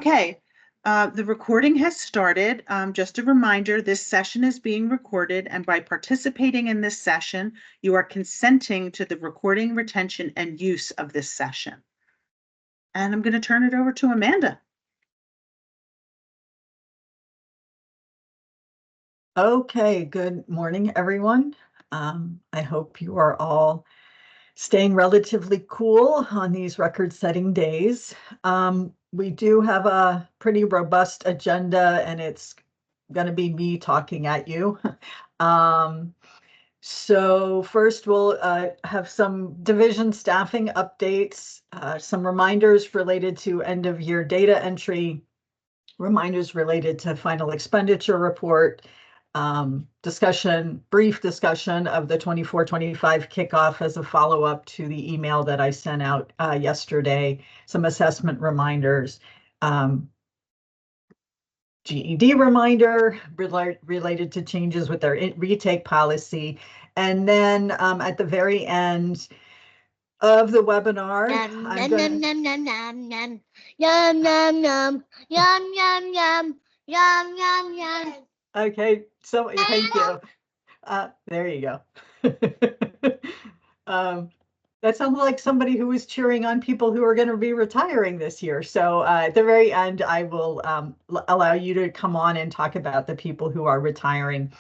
Okay, the recording has started. Just a reminder, this session is being recorded, and by participating in this session, you are consenting to the recording, retention, and use of this session. And I'm going to turn it over to Amanda. Okay, good morning, everyone. I hope you are all staying relatively cool on these record-setting days. We do have a pretty robust agenda, and it's going to be me talking at you. So first, we'll have some division staffing updates, some reminders related to end-of-year data entry, reminders related to final expenditure report, brief discussion of the 24-25 kickoff as a follow-up to the email that I sent out yesterday, some assessment reminders, GED reminder related to changes with their retake policy. And then at the very end of the webinar, I'm going to... Okay, so thank you. There you go. That sounds like somebody who was cheering on people who are going to be retiring this year. So at the very end, I will allow you to come on and talk about the people who are retiring.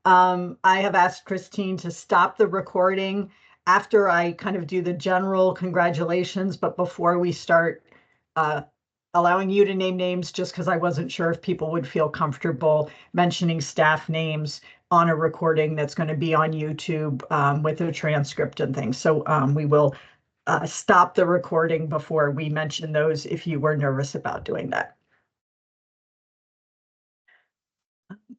I have asked Christine to stop the recording after I kind of do the general congratulations, but before we start allowing you to name names, just because I wasn't sure if people would feel comfortable mentioning staff names on a recording that's going to be on YouTube with a transcript and things. So we will stop the recording before we mention those if you were nervous about doing that.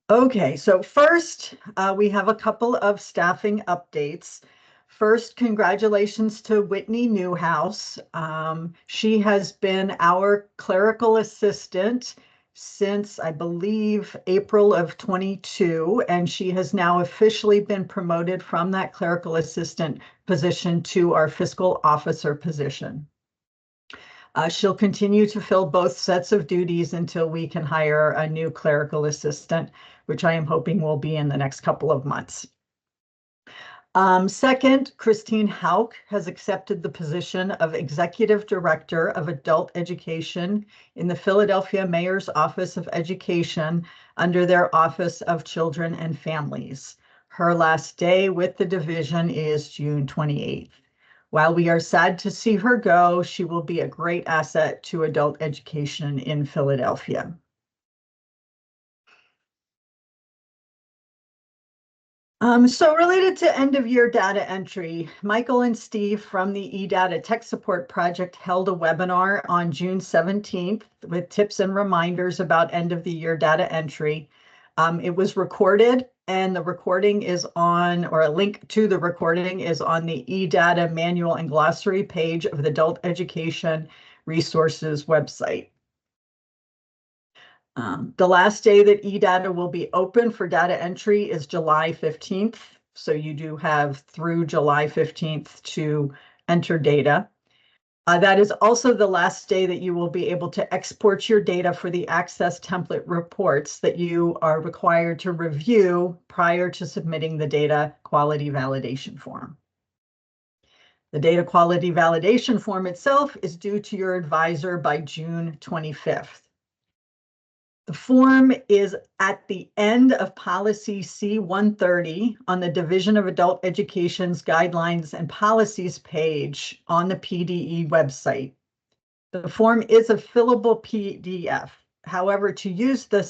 Okay, so first, we have a couple of staffing updates. First, congratulations to Whitney Newhouse. She has been our clerical assistant since, I believe, April of 22, and she has now officially been promoted from that clerical assistant position to our fiscal officer position. She'll continue to fill both sets of duties until we can hire a new clerical assistant, which I am hoping will be in the next couple of months. Second, Christine Hauk has accepted the position of Executive Director of Adult Education in the Philadelphia Mayor's Office of Education under their Office of Children and Families. Her last day with the division is June 28th. While we are sad to see her go, she will be a great asset to adult education in Philadelphia. So related to end-of-year data entry, Michael and Steve from the eData Tech Support Project held a webinar on June 17th with tips and reminders about end-of-the-year data entry. It was recorded, and the recording is on, or a link to the recording is on the eData manual and glossary page of the Adult Education Resources website. The last day that eData will be open for data entry is July 15th. So you do have through July 15th to enter data. That is also the last day that you will be able to export your data for the Access template reports that you are required to review prior to submitting the data quality validation form. The data quality validation form itself is due to your advisor by June 25th. The form is at the end of policy C-130 on the Division of Adult Education's Guidelines and Policies page on the PDE website. The form is a fillable PDF. However, to use the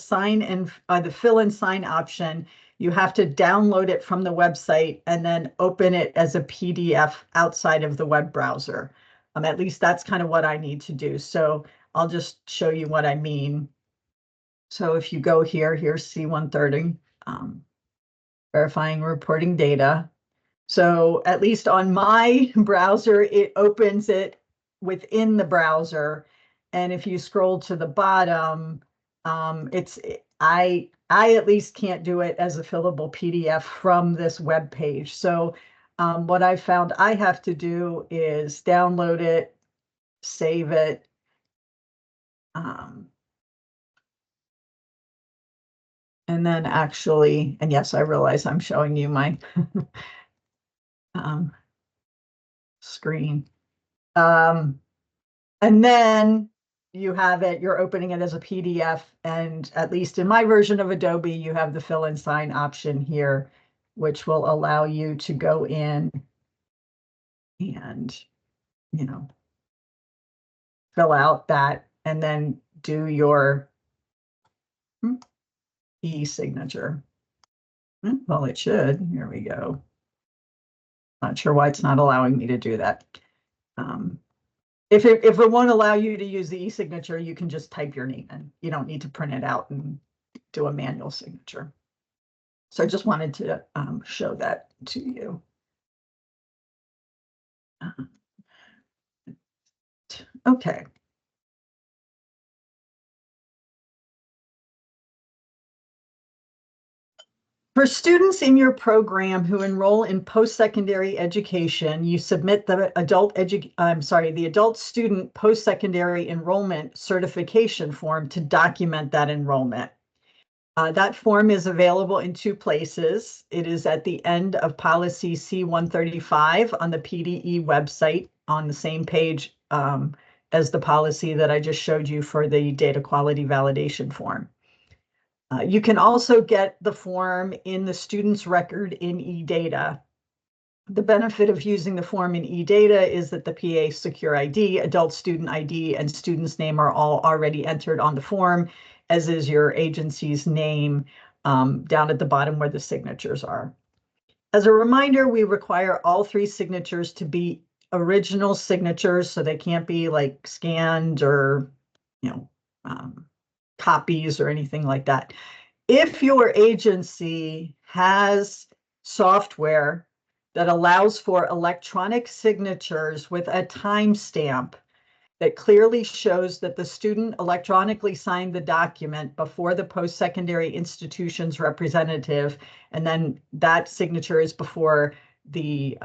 fill and sign option, you have to download it from the website and then open it as a PDF outside of the web browser. At least that's kind of what I need to do. So I'll just show you what I mean. So if you go here, here's C-130, verifying reporting data. So at least on my browser, it opens it within the browser. And if you scroll to the bottom, I at least can't do it as a fillable PDF from this web page. So what I found I have to do is download it, save it, And then actually, and yes, I realize I'm showing you my screen. And then you have it, you're opening it as a PDF, and at least in my version of Adobe, you have the fill and sign option here, which will allow you to go in and, you know, fill out that and then do your e-signature. Well, it should. Here we go. Not sure why it's not allowing me to do that. If it won't allow you to use the e-signature, you can just type your name in. You don't need to print it out and do a manual signature. So I just wanted to show that to you. Okay. For students in your program who enroll in post-secondary education, you submit the adult student post-secondary enrollment certification form to document that enrollment. That form is available in two places. It is at the end of policy C-135 on the PDE website on the same page as the policy that I just showed you for the data quality validation form. You can also get the form in the student's record in eData. The benefit of using the form in eData is that the PA Secure ID, adult student ID, and student's name are all already entered on the form, as is your agency's name down at the bottom where the signatures are. As a reminder, we require all three signatures to be original signatures, so they can't be like scanned or, copies or anything like that. If your agency has software that allows for electronic signatures with a timestamp that clearly shows that the student electronically signed the document before the post-secondary institution's representative, and then that signature is before the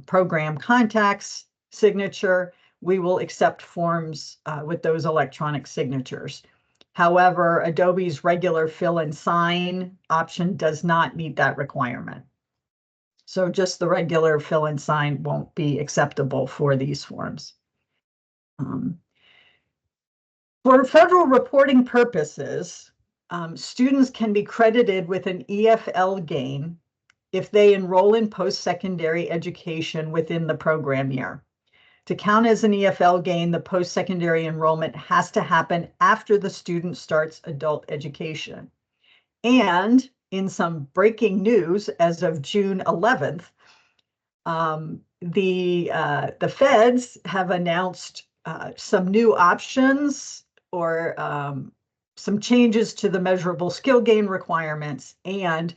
program contact's signature, we will accept forms with those electronic signatures. However, Adobe's regular fill and sign option does not meet that requirement. So just the regular fill and sign won't be acceptable for these forms. For federal reporting purposes, students can be credited with an EFL gain if they enroll in post-secondary education within the program year. To count as an EFL gain, the post-secondary enrollment has to happen after the student starts adult education. And in some breaking news, as of June 11th, the feds have announced some new options or some changes to the measurable skill gain requirements. And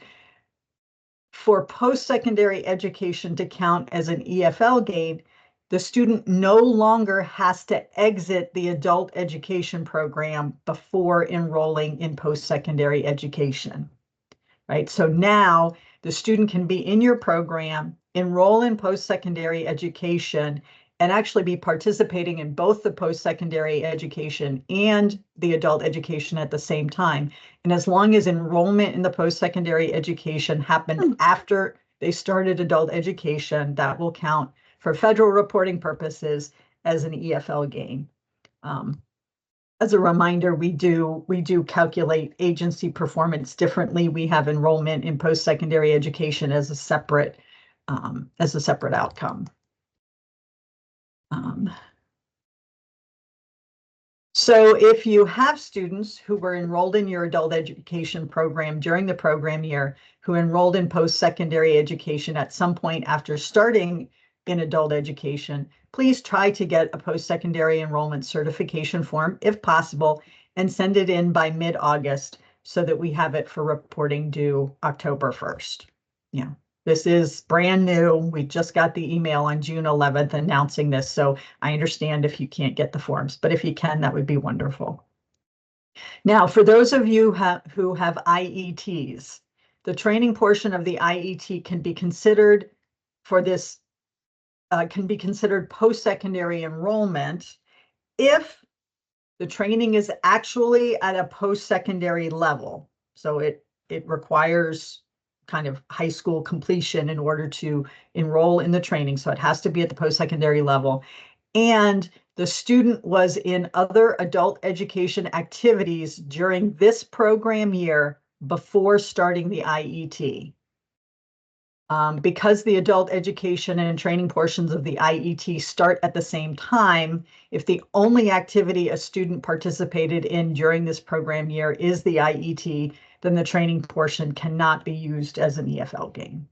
for post-secondary education to count as an EFL gain, the student no longer has to exit the adult education program before enrolling in post-secondary education, right? So now the student can be in your program, enroll in post-secondary education, and actually be participating in both the post-secondary education and the adult education at the same time. And as long as enrollment in the post-secondary education happened after they started adult education, that will count for federal reporting purposes as an EFL gain. As a reminder, we do calculate agency performance differently. We have enrollment in post-secondary education as a separate outcome. So if you have students who were enrolled in your adult education program during the program year, who enrolled in post-secondary education at some point after starting in adult education, please try to get a post-secondary enrollment certification form if possible and send it in by mid-August so that we have it for reporting due October 1st. Yeah. This is brand new. We just got the email on June 11th announcing this, so I understand if you can't get the forms, but if you can, that would be wonderful. Now, for those of you who have IETs, the training portion of the IET can be considered post-secondary enrollment if the training is actually at a post-secondary level. So it it requires kind of high school completion in order to enroll in the training. So it has to be at the post-secondary level. And the student was in other adult education activities during this program year before starting the IET. Because the adult education and training portions of the IET start at the same time, if the only activity a student participated in during this program year is the IET, then the training portion cannot be used as an EFL gain.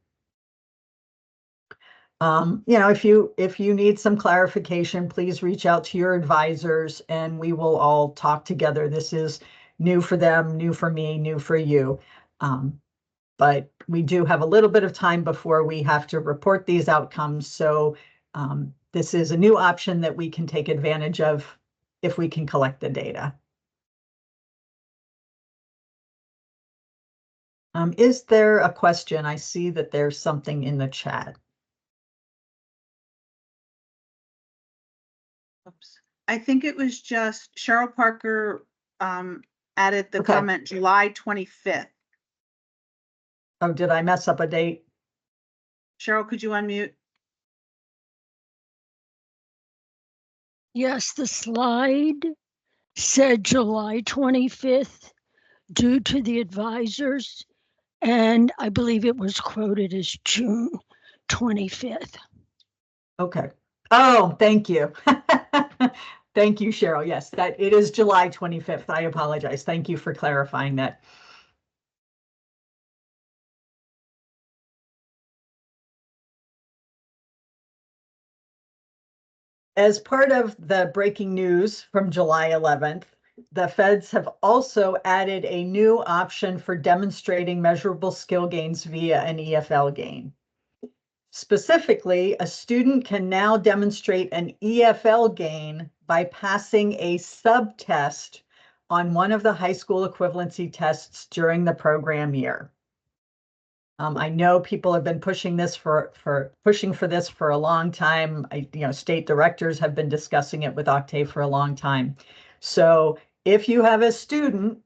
If you need some clarification, please reach out to your advisors and we will all talk together. This is new for them, new for me, new for you. But we do have a little bit of time before we have to report these outcomes. So this is a new option that we can take advantage of if we can collect the data. Is there a question? I see that there's something in the chat. Oops. I think it was just Cheryl Parker added the comment July 25th. Oh, did I mess up a date? Cheryl, could you unmute? Yes, the slide said July 25th due to the advisors, and I believe it was quoted as June 25th. Okay. Oh, thank you. Thank you, Cheryl. Yes, that it is July 25th. I apologize. Thank you for clarifying that. As part of the breaking news from July 11th, the feds have also added a new option for demonstrating measurable skill gains via an EFL gain. Specifically, a student can now demonstrate an EFL gain by passing a subtest on one of the high school equivalency tests during the program year. I know people have been pushing this for this for a long time. State directors have been discussing it with Octave for a long time. So if you have a student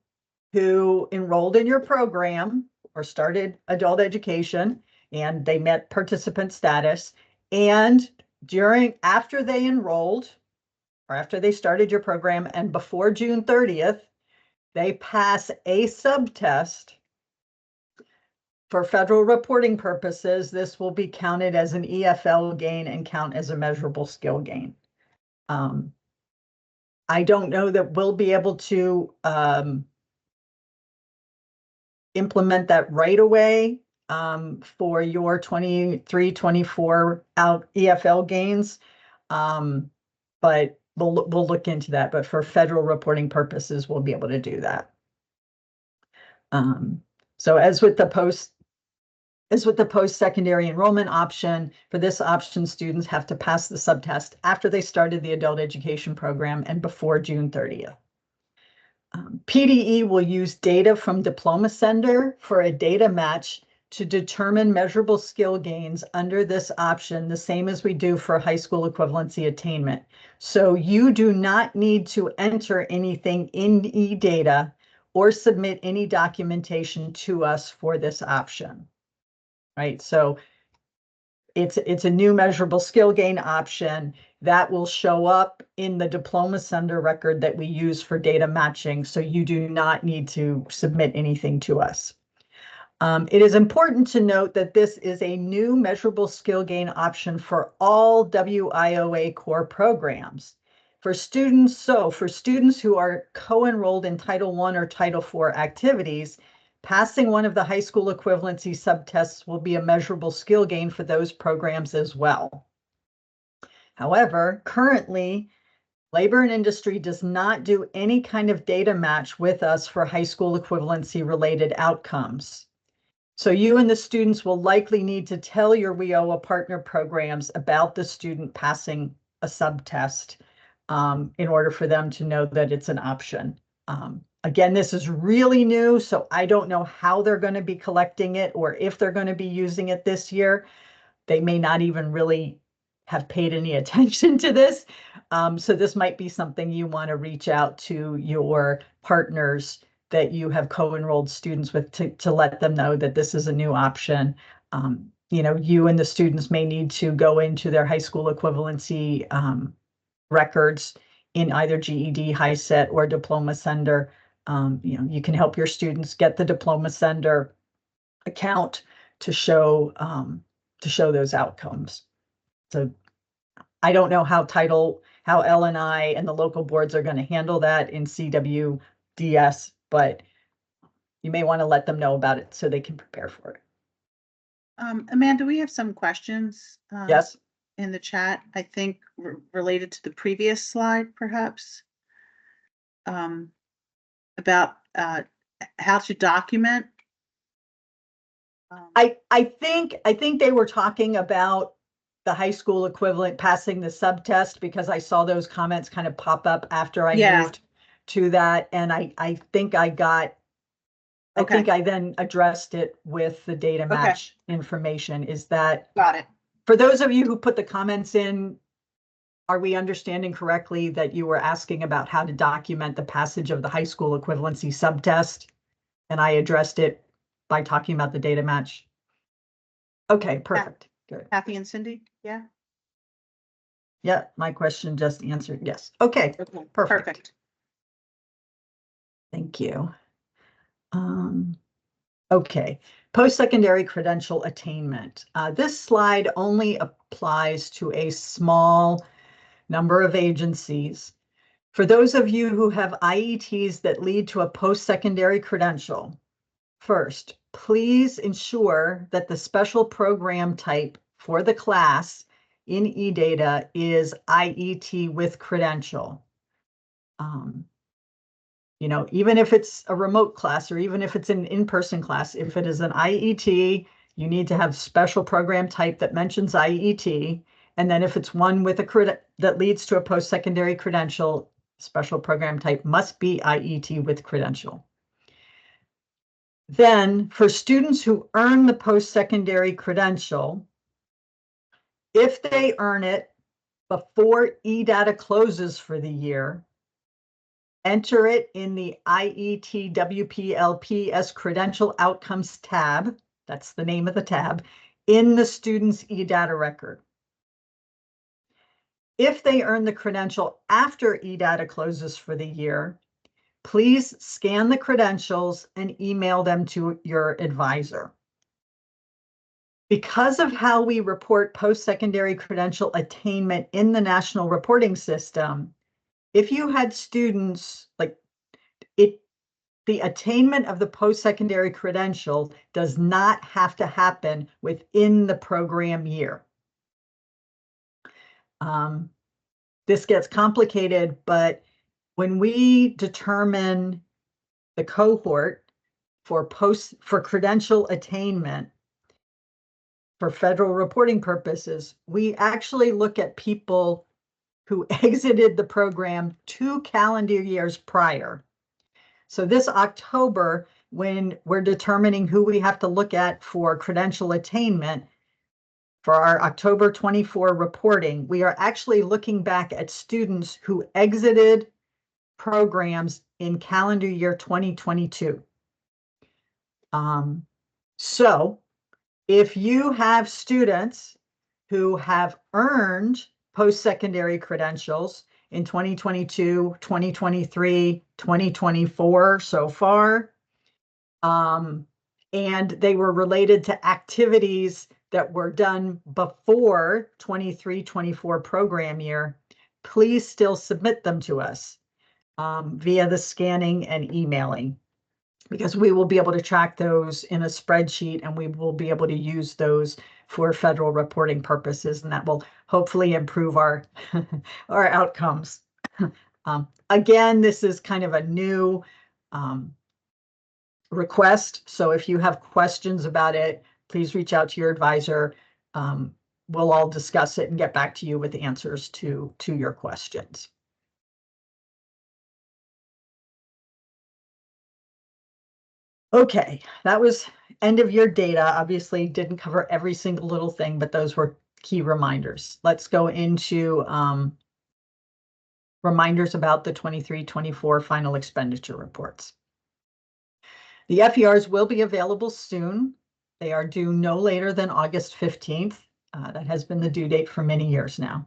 who enrolled in your program or started adult education and they met participant status, and after they enrolled or after they started your program and before June 30th, they pass a subtest. For federal reporting purposes, this will be counted as an EFL gain and count as a measurable skill gain. I don't know that we'll be able to implement that right away for your 23-24 out EFL gains, but we'll look into that. But for federal reporting purposes, we'll be able to do that. So as with the post-secondary enrollment option, for this option, students have to pass the subtest after they started the adult education program and before June 30th. PDE will use data from Diploma Sender for a data match to determine measurable skill gains under this option, the same as we do for high school equivalency attainment. So you do not need to enter anything in eData or submit any documentation to us for this option. Right, so it's a new measurable skill gain option that will show up in the Diploma Sender record that we use for data matching, so you do not need to submit anything to us. It is important to note that this is a new measurable skill gain option for all WIOA core programs. For students who are co-enrolled in Title I or Title IV activities, passing one of the high school equivalency subtests will be a measurable skill gain for those programs as well. However, currently, Labor and Industry does not do any kind of data match with us for high school equivalency related outcomes. So you and the students will likely need to tell your WIOA partner programs about the student passing a subtest in order for them to know that it's an option. Again, this is really new, so I don't know how they're going to be collecting it or if they're going to be using it this year. They may not even really have paid any attention to this. So this might be something you want to reach out to your partners that you have co-enrolled students with to let them know that this is a new option. You know, you and the students may need to go into their high school equivalency records in either GED, HiSET, or Diploma Sender. You know, you can help your students get the Diploma Sender account to show those outcomes. So I don't know how LNI and the local boards are going to handle that in CWDS, but you may want to let them know about it so they can prepare for it. Amanda, we have some questions. Yes. In the chat, I think related to the previous slide, perhaps. About how to document. I think they were talking about the high school equivalent passing the subtest, because I saw those comments kind of pop up after I moved to that, and I think I then addressed it with the data match information. Is that got it? For those of you who put the comments in, are we understanding correctly that you were asking about how to document the passage of the high school equivalency subtest? And I addressed it by talking about the data match. Okay, perfect. Good. Kathy and Cindy, yeah? Yeah, my question just answered yes. Okay, perfect. Thank you. Okay, post-secondary credential attainment. This slide only applies to a small number of agencies. For those of you who have IETs that lead to a post-secondary credential, first, please ensure that the special program type for the class in eData is IET with credential. You know, even if it's a remote class or even if it's an in-person class, if it is an IET, you need to have special program type that mentions IET. And then if it's one with a that leads to a post-secondary credential, special program type must be IET with credential. Then for students who earn the post-secondary credential, if they earn it before eData closes for the year, enter it in the IET WPLPS Credential Outcomes tab, that's the name of the tab, in the student's eData record. If they earn the credential after eData closes for the year, please scan the credentials and email them to your advisor. Because of how we report post-secondary credential attainment in the National Reporting System, if you had students the attainment of the post-secondary credential does not have to happen within the program year. This gets complicated, but when we determine the cohort for credential attainment for federal reporting purposes, we actually look at people who exited the program 2 calendar years prior. So this October, when we're determining who we have to look at for credential attainment for our October 24 reporting, we are actually looking back at students who exited programs in calendar year 2022. So if you have students who have earned post-secondary credentials in 2022, 2023, 2024 so far, and they were related to activities that were done before 23-24 program year, please still submit them to us via the scanning and emailing, because we will be able to track those in a spreadsheet and we will be able to use those for federal reporting purposes, and that will hopefully improve our our outcomes. Again, this is kind of a new request, so if you have questions about it, please reach out to your advisor. We'll all discuss it and get back to you with answers to your questions. Okay, that was end of year data. Obviously didn't cover every single little thing, but those were key reminders. Let's go into reminders about the 23-24 final expenditure reports. The FERs will be available soon. They are due no later than August 15th. That has been the due date for many years now.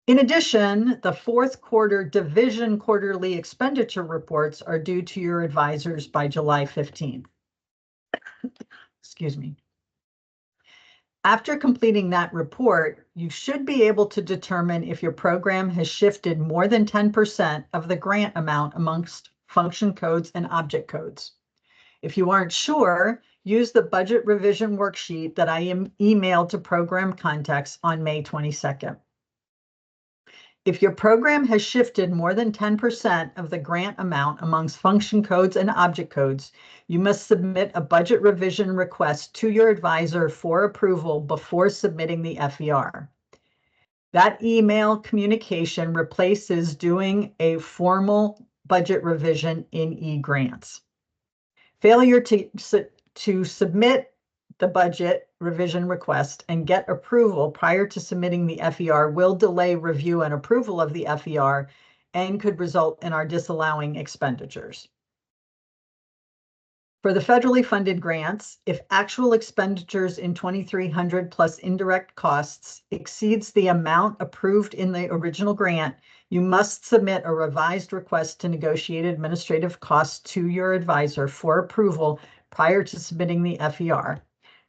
In addition, the fourth quarter division quarterly expenditure reports are due to your advisors by July 15th. Excuse me. After completing that report, you should be able to determine if your program has shifted more than 10% of the grant amount amongst function codes and object codes. If you aren't sure, use the budget revision worksheet that I emailed to program contacts on May 22nd. If your program has shifted more than 10% of the grant amount amongst function codes and object codes, you must submit a budget revision request to your advisor for approval before submitting the FER. That email communication replaces doing a formal budget revision in eGrants. Failure to submit the budget revision request and get approval prior to submitting the FER will delay review and approval of the FER and could result in our disallowing expenditures. For the federally funded grants, if actual expenditures in 2300 plus indirect costs exceeds the amount approved in the original grant, you must submit a revised request to negotiate administrative costs to your advisor for approval prior to submitting the FER.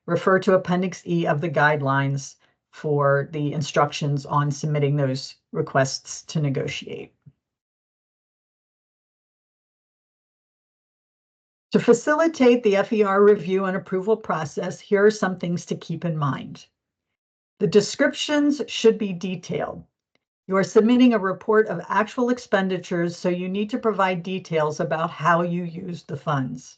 Refer to Appendix E of the guidelines for the instructions on submitting those requests to negotiate. To facilitate the FER review and approval process, here are some things to keep in mind. The descriptions should be detailed. You are submitting a report of actual expenditures, so you need to provide details about how you used the funds.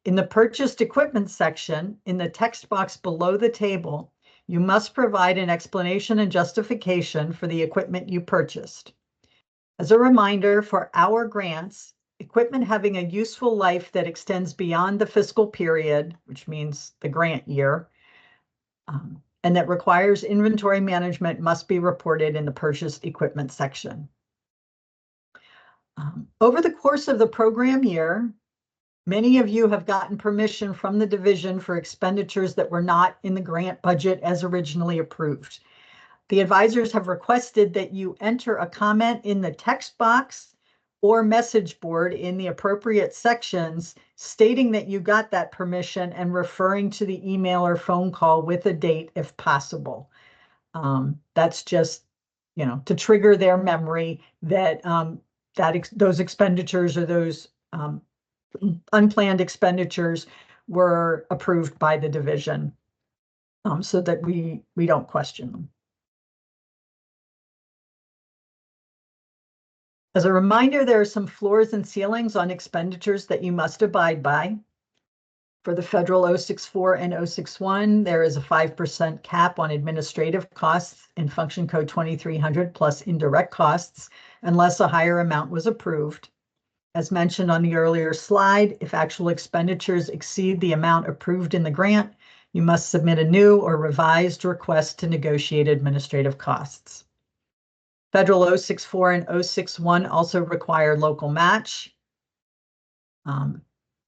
In the purchased equipment section, in the text box below the table, you must provide an explanation and justification for the equipment you purchased. As a reminder, for our grants, equipment having a useful life that extends beyond the fiscal period, which means the grant year, and that requires inventory management must be reported in the purchased equipment section. Over the course of the program year, many of you have gotten permission from the division for expenditures that were not in the grant budget as originally approved. The advisors have requested that you enter a comment in the text box or message board in the appropriate sections stating that you got that permission and referring to the email or phone call with a date if possible. That's just, to trigger their memory that those expenditures or those unplanned expenditures were approved by the division, so that we don't question them. As a reminder, there are some floors and ceilings on expenditures that you must abide by. For the federal 064 and 061, there is a 5% cap on administrative costs in function code 2300 plus indirect costs, unless a higher amount was approved. As mentioned on the earlier slide, if actual expenditures exceed the amount approved in the grant, you must submit a new or revised request to negotiate administrative costs. Federal 064 and 061 also require local match.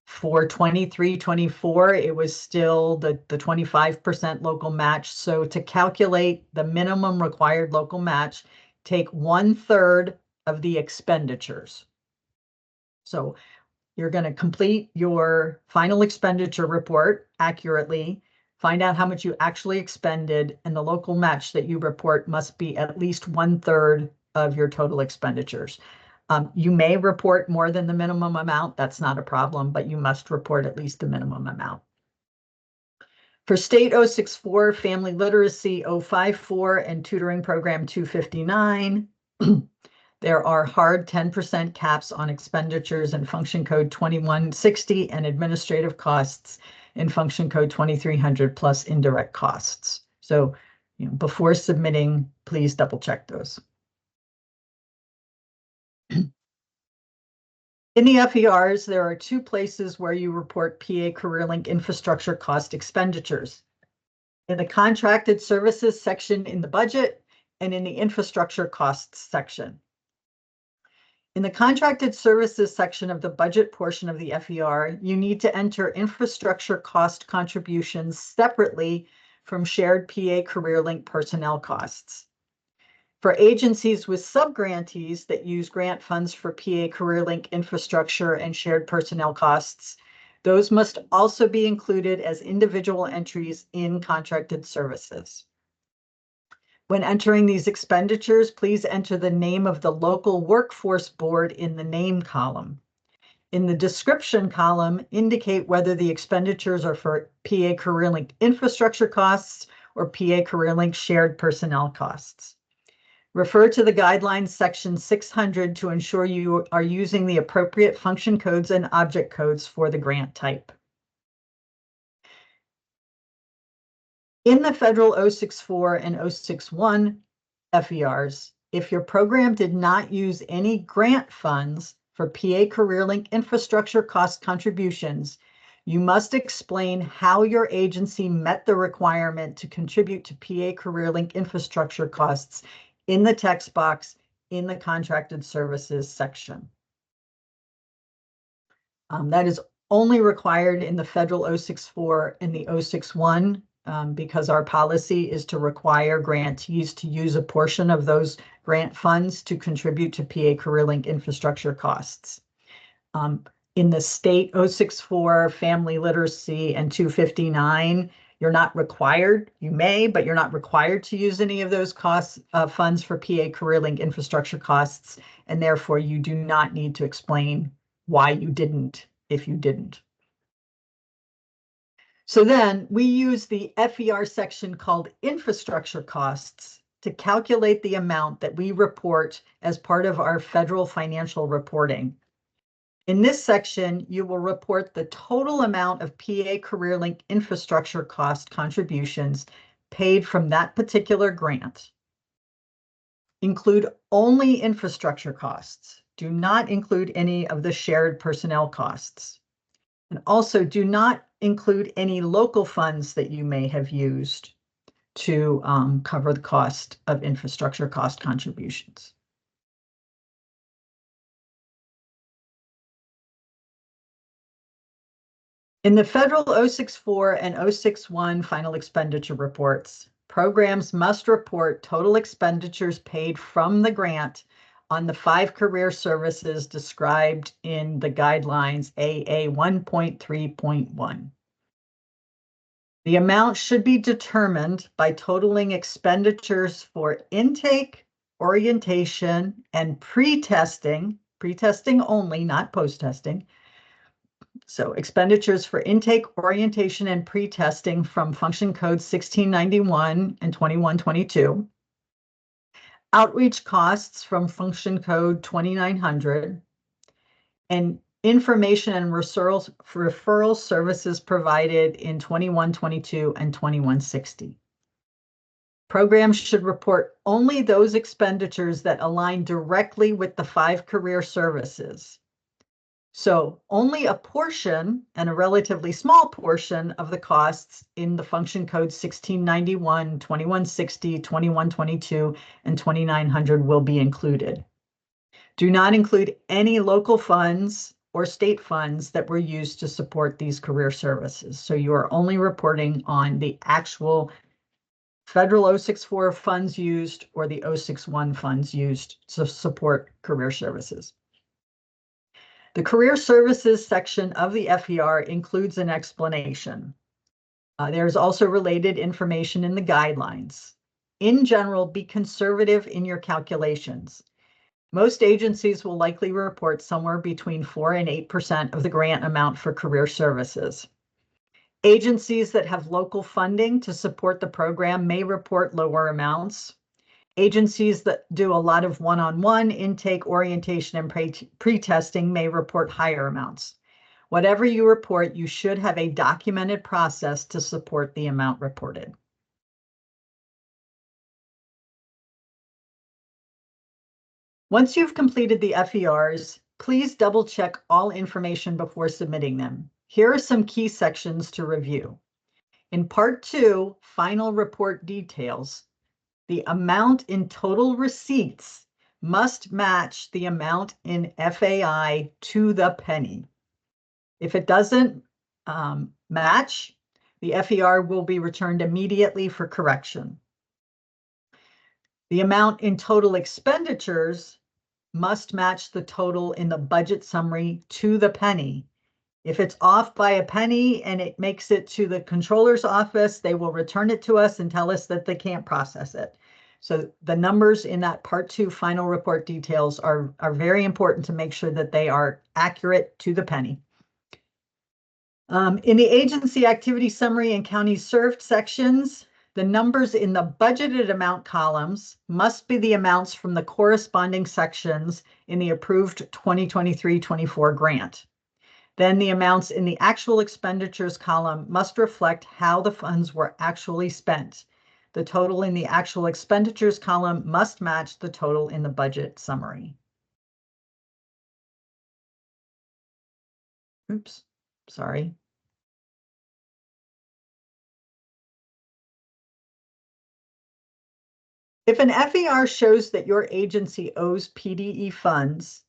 For 23-24, it was still the 25% local match. So to calculate the minimum required local match, take 1/3 of the expenditures. So you're going to complete your final expenditure report accurately, find out how much you actually expended, and the local match that you report must be at least 1/3 of your total expenditures. You may report more than the minimum amount. That's not a problem, but you must report at least the minimum amount. For state 064, family literacy 054, and tutoring program 259, there are hard 10% caps on expenditures in function code 2160 and administrative costs in function code 2300 plus indirect costs. So, before submitting, please double check those. In the FERs, there are two places where you report PA CareerLink infrastructure cost expenditures. In the contracted services section in the budget and in the infrastructure costs section. In the contracted services section of the budget portion of the FER, you need to enter infrastructure cost contributions separately from shared PA CareerLink personnel costs. For agencies with subgrantees that use grant funds for PA CareerLink infrastructure and shared personnel costs, those must also be included as individual entries in contracted services. When entering these expenditures, please enter the name of the local workforce board in the name column. In the description column, indicate whether the expenditures are for PA CareerLink infrastructure costs or PA CareerLink shared personnel costs. Refer to the guidelines section 600 to ensure you are using the appropriate function codes and object codes for the grant type. In the federal 064 and 061 FERs, if your program did not use any grant funds for PA CareerLink infrastructure cost contributions, you must explain how your agency met the requirement to contribute to PA CareerLink infrastructure costs in the text box in the contracted services section. That is only required in the federal 064 and the 061 because our policy is to require grantees to use a portion of those grant funds to contribute to PA CareerLink infrastructure costs. In the state 064, family literacy, and 259, you're not required, you may, but you're not required to use any of those costs, funds for PA CareerLink infrastructure costs, and therefore you do not need to explain why you didn't if you didn't. So then we use the FER section called infrastructure costs to calculate the amount that we report as part of our federal financial reporting. In this section, you will report the total amount of PA CareerLink infrastructure cost contributions paid from that particular grant. Include only infrastructure costs. Do not include any of the shared personnel costs. And also do not include any local funds that you may have used to cover the cost of infrastructure cost contributions. In the federal 064 and 061 final expenditure reports, programs must report total expenditures paid from the grant on the 5 career services described in the guidelines AA 1.3.1. The amount should be determined by totaling expenditures for intake, orientation, and pre-testing only, not post-testing. So expenditures for intake, orientation, and pre-testing from function codes 1691 and 2122. Outreach costs from function code 2900. And information and referral services provided in 2122 and 2160. Programs should report only those expenditures that align directly with the 5 career services. So only a portion, and a relatively small portion, of the costs in the function code 1691, 2160, 2122, and 2900 will be included. Do not include any local funds or state funds that were used to support these career services. So you are only reporting on the actual federal 064 funds used or the 061 funds used to support career services. The career services section of the FER includes an explanation. There's also related information in the guidelines. In general, be conservative in your calculations. Most agencies will likely report somewhere between 4 and 8% of the grant amount for career services. Agencies that have local funding to support the program may report lower amounts. Agencies that do a lot of one-on-one intake, orientation, and pre-testing may report higher amounts. Whatever you report, you should have a documented process to support the amount reported. Once you've completed the FERs, please double-check all information before submitting them. Here are some key sections to review. In Part 2, Final Report Details, the amount in total receipts must match the amount in FAI to the penny. If it doesn't match, the FER will be returned immediately for correction. The amount in total expenditures must match the total in the budget summary to the penny. If it's off by a penny and it makes it to the controller's office, they will return it to us and tell us that they can't process it. So the numbers in that Part 2 final report details are very important to make sure that they are accurate to the penny. In the agency activity summary and counties served sections, the numbers in the budgeted amount columns must be the amounts from the corresponding sections in the approved 2023-24 grant. Then the amounts in the actual expenditures column must reflect how the funds were actually spent. The total in the actual expenditures column must match the total in the budget summary. Oops, sorry. If an FER shows that your agency owes PDE funds,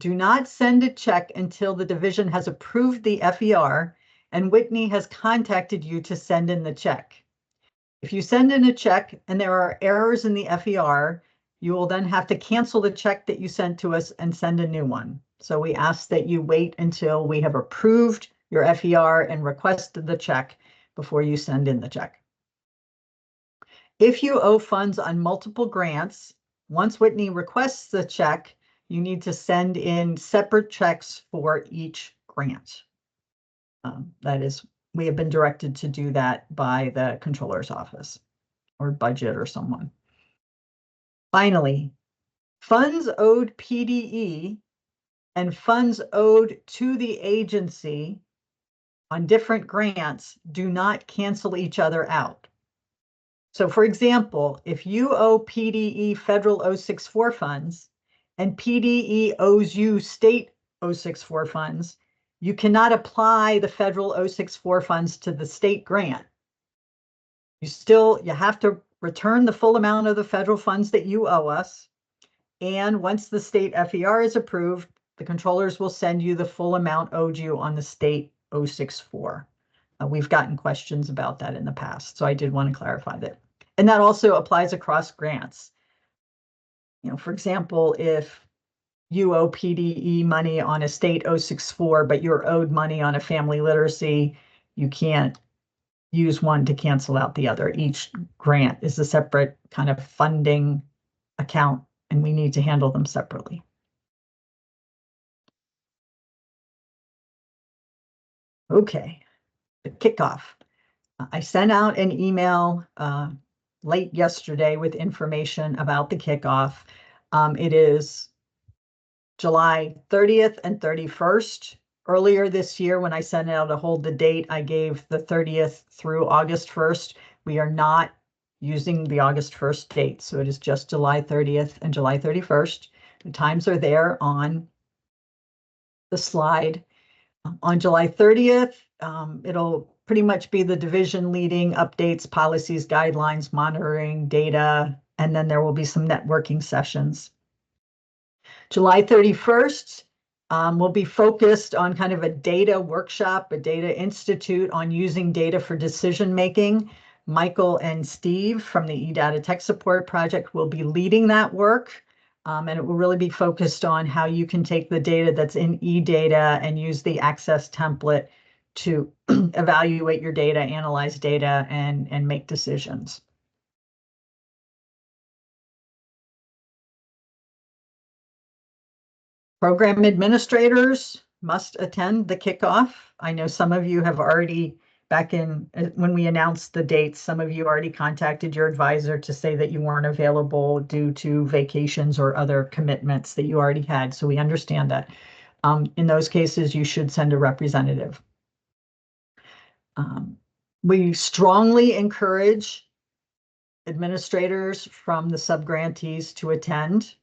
do not send a check until the division has approved the FER and Whitney has contacted you to send in the check. If you send in a check and there are errors in the FER, you will then have to cancel the check that you sent to us and send a new one. So we ask that you wait until we have approved your FER and requested the check before you send in the check. If you owe funds on multiple grants, once Whitney requests the check, you need to send in separate checks for each grant. That is, we have been directed to do that by the controller's office or budget or someone. Finally, funds owed PDE and funds owed to the agency on different grants do not cancel each other out. So for example, if you owe PDE federal 064 funds and PDE owes you state 064 funds, you cannot apply the federal 064 funds to the state grant. You have to return the full amount of the federal funds that you owe us. And once the state FER is approved, the controllers will send you the full amount owed you on the state 064. We've gotten questions about that in the past, so I did want to clarify that. And that also applies across grants. You know, for example, if you owe PDE money on a state 064, but you're owed money on a family literacy, you can't use one to cancel out the other. Each grant is a separate kind of funding account, and we need to handle them separately. Okay, the kickoff. I sent out an email late yesterday with information about the kickoff. It is July 30th and 31st. Earlier this year, when I sent out a hold the date, I gave the 30th through August 1st. We are not using the August 1st date, so it is just July 30th and July 31st. The times are there on the slide. On July 30th, it'll pretty much be the division leading updates, policies, guidelines, monitoring, data, and then there will be some networking sessions. July 31st will be focused on kind of a data workshop, a data institute on using data for decision making. Michael and Steve from the eData Tech Support Project will be leading that work. And it will really be focused on how you can take the data that's in eData and use the Access template to evaluate your data, analyze data, and make decisions. Program administrators must attend the kickoff. I know some of you have already, back in when we announced the dates, some of you already contacted your advisor to say that you weren't available due to vacations or other commitments that you already had. So we understand that. In those cases, you should send a representative. We strongly encourage administrators from the subgrantees to attend.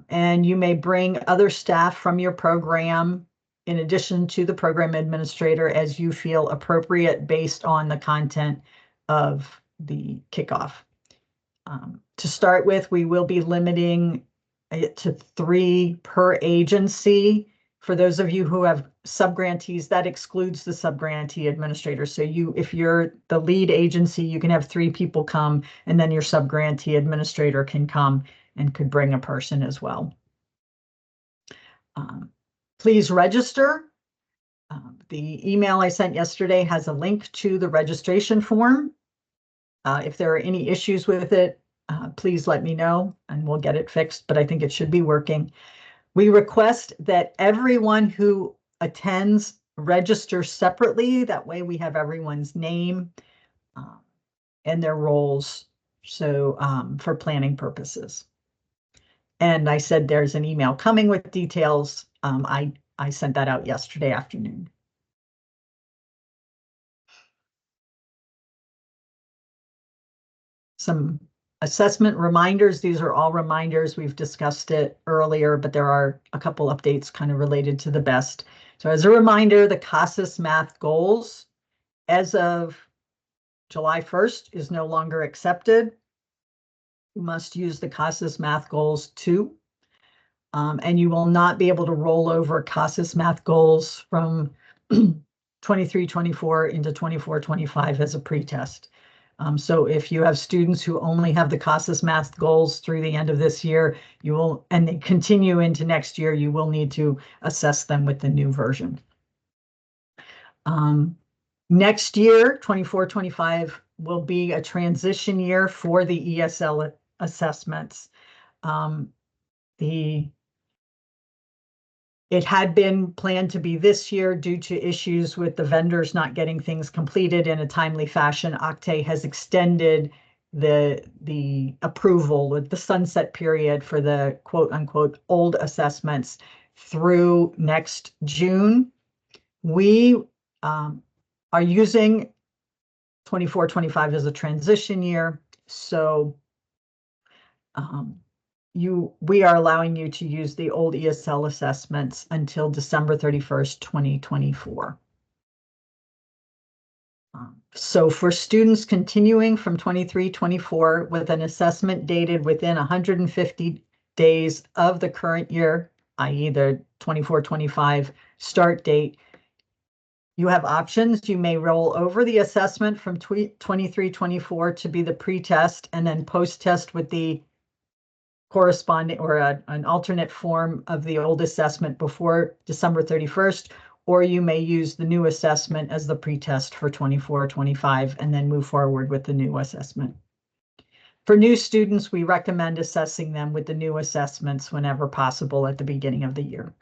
And you may bring other staff from your program in addition to the program administrator as you feel appropriate based on the content of the kickoff. To start with, we will be limiting it to 3 per agency. For those of you who have subgrantees, that excludes the subgrantee administrator. So if you're the lead agency, you can have 3 people come, and then your subgrantee administrator can come and could bring a person as well. Please register. The email I sent yesterday has a link to the registration form. If there are any issues with it, please let me know and we'll get it fixed, but I think it should be working. We request that everyone who attends register separately. That way we have everyone's name and their roles. So for planning purposes. And I said there's an email coming with details. I sent that out yesterday afternoon. Some assessment reminders. These are all reminders. We've discussed it earlier, but there are a couple updates kind of related to the BEST. So as a reminder, the CASAS math goals as of July 1st is no longer accepted. You must use the CASAS math goals 2. And you will not be able to roll over CASAS math goals from 23-24 into 24-25 as a pretest. So if you have students who only have the CASAS math goals through the end of this year, you will, and they continue into next year, you will need to assess them with the new version. Next year, 24-25 will be a transition year for the ESL assessments. It had been planned to be this year due to issues with the vendors not getting things completed in a timely fashion. OCTAE has extended the approval with the sunset period for the quote unquote old assessments through next June. We are using 24-25 as a transition year. So we are allowing you to use the old ESL assessments until December 31st, 2024. So for students continuing from 23-24 with an assessment dated within 150 days of the current year, i.e. the 24-25 start date, you have options. You may roll over the assessment from 23-24 to be the pretest and then post-test with the corresponding or an alternate form of the old assessment before December 31st, or you may use the new assessment as the pretest for 24-25 and then move forward with the new assessment. For new students, we recommend assessing them with the new assessments whenever possible at the beginning of the year.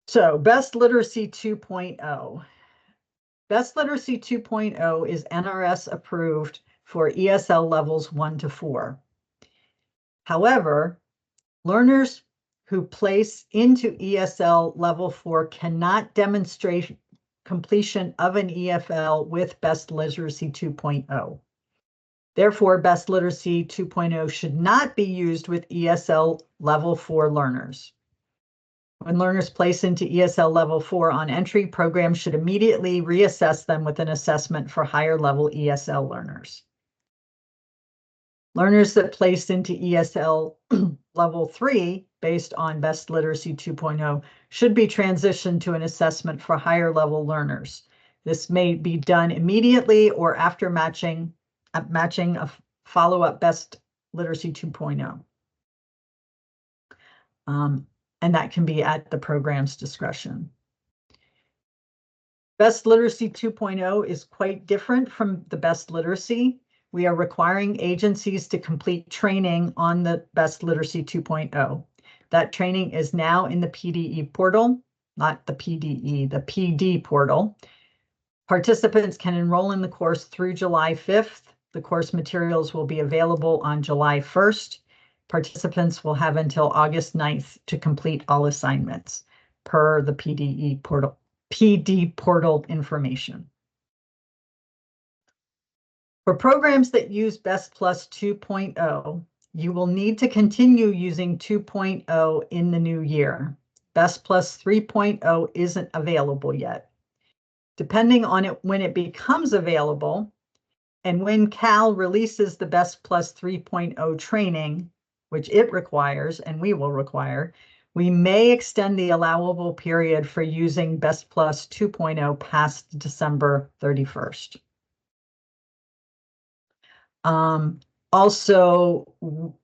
So BEST Literacy 2.0. BEST Literacy 2.0 is NRS approved for ESL levels 1 to 4. However, learners who place into ESL level 4 cannot demonstrate completion of an EFL with BEST Literacy 2.0. Therefore, BEST Literacy 2.0 should not be used with ESL level 4 learners. When learners place into ESL level 4 on entry, programs should immediately reassess them with an assessment for higher level ESL learners. Learners that placed into ESL level 3 based on BEST Literacy 2.0 should be transitioned to an assessment for higher level learners. This may be done immediately or after matching a follow-up BEST Literacy 2.0. And that can be at the program's discretion. BEST Literacy 2.0 is quite different from the BEST Literacy. We are requiring agencies to complete training on the BEST Literacy 2.0. That training is now in the PDE portal, not the PDE, the PD portal. Participants can enroll in the course through July 5th. The course materials will be available on July 1st. Participants will have until August 9th to complete all assignments per the PD portal information. For programs that use BEST Plus 2.0, you will need to continue using 2.0 in the new year. BEST Plus 3.0 isn't available yet. Depending on it when it becomes available and when Cal releases the Best Plus 3.0 training, which it requires and we will require, we may extend the allowable period for using Best Plus 2.0 past December 31st. Also,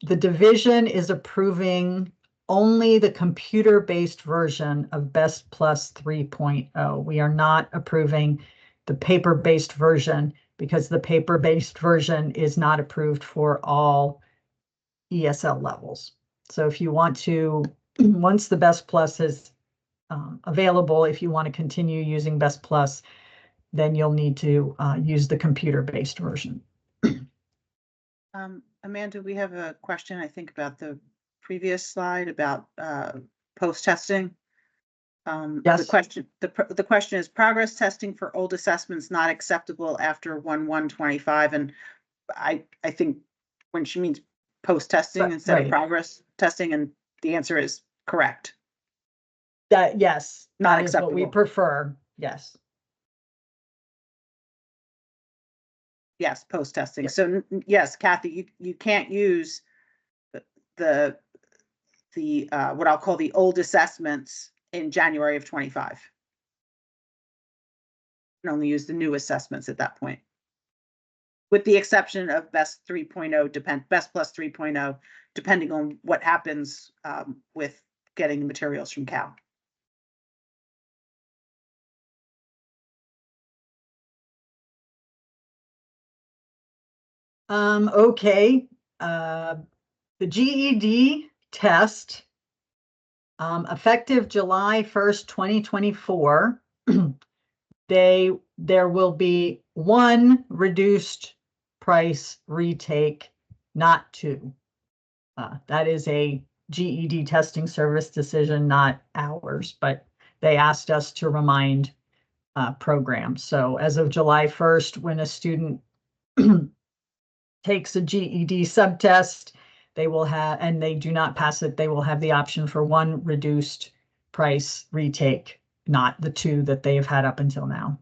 the division is approving only the computer-based version of Best Plus 3.0. We are not approving the paper-based version because the paper-based version is not approved for all ESL levels. So if you want to, once the Best Plus is available, if you want to continue using Best Plus, then you'll need to use the computer-based version. Amanda, we have a question, I think, about the previous slide about post-testing. Yes. The question is progress testing for old assessments not acceptable after 1/1/25. And I think when she means post-testing instead of progress testing, and the answer is correct. That, yes, Not that is what we acceptable. prefer. Yes. Yes, post-testing. Yeah. So yes, Kathy, you can't use the what I'll call the old assessments in January of 25. You can only use the new assessments at that point, with the exception of Best 3.0, Best Plus 3.0, depending on what happens with getting the materials from Cal. Okay. The GED test, effective July 1st, 2024, there will be one reduced price retake, not two. That is a GED testing service decision, not ours, but they asked us to remind programs. So as of July 1st, when a student takes a GED subtest, they will have, and they do not pass it, they will have the option for one reduced price retake, not the two that they have had up until now.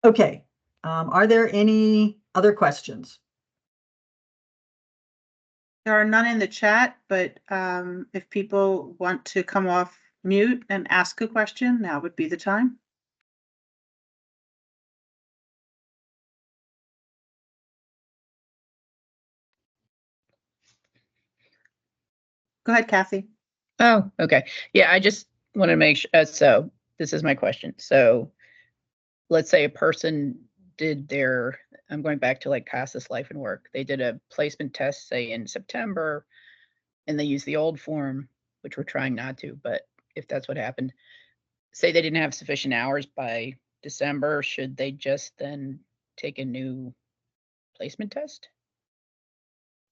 Okay, are there any other questions? There are none in the chat, but if people want to come off mute and ask a question, now would be the time. Go ahead, Kathy. Oh, okay. Yeah, I just want to make sure. So this is my question. So let's say a person did their, I'm going back to like CASAS Life and Work. They did a placement test, say in September, and they used the old form, which we're trying not to, but if that's what happened, say they didn't have sufficient hours by December, should they just then take a new placement test?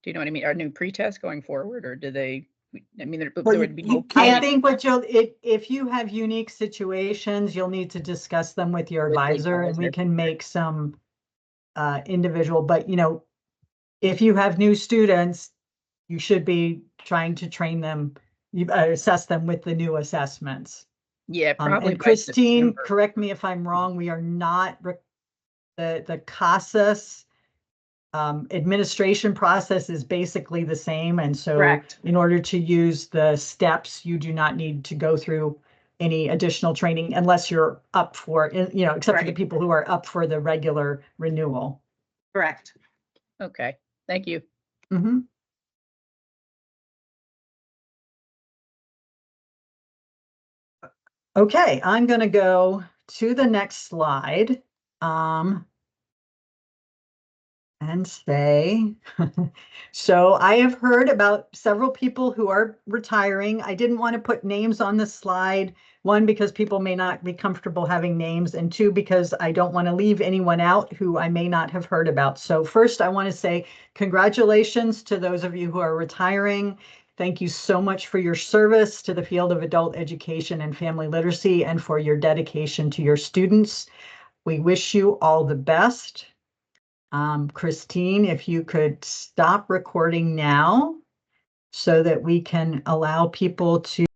Do you know what I mean? Or a new pre-test going forward, or do they? I mean, there would be no. I think what you'll, if you have unique situations, you'll need to discuss them with your advisor, and we can make some individual, but you know, if you have new students, you should be trying to train them, assess them with the new assessments. Yeah, probably. And Christine, correct me if I'm wrong, we are not, the CASAS administration process is basically the same. And so Correct. In order to use the steps, you do not need to go through any additional training unless you're up for, you know, except for the people who are up for the regular renewal. Correct. Okay, thank you. Mm-hmm. Okay, I'm going to go to the next slide. And say, so I have heard about several people who are retiring. I didn't want to put names on the slide. One, because people may not be comfortable having names, and two, because I don't want to leave anyone out who I may not have heard about. So first, I want to say congratulations to those of you who are retiring. Thank you so much for your service to the field of adult education and family literacy, and for your dedication to your students. We wish you all the best. Christine, if you could stop recording now so that we can allow people to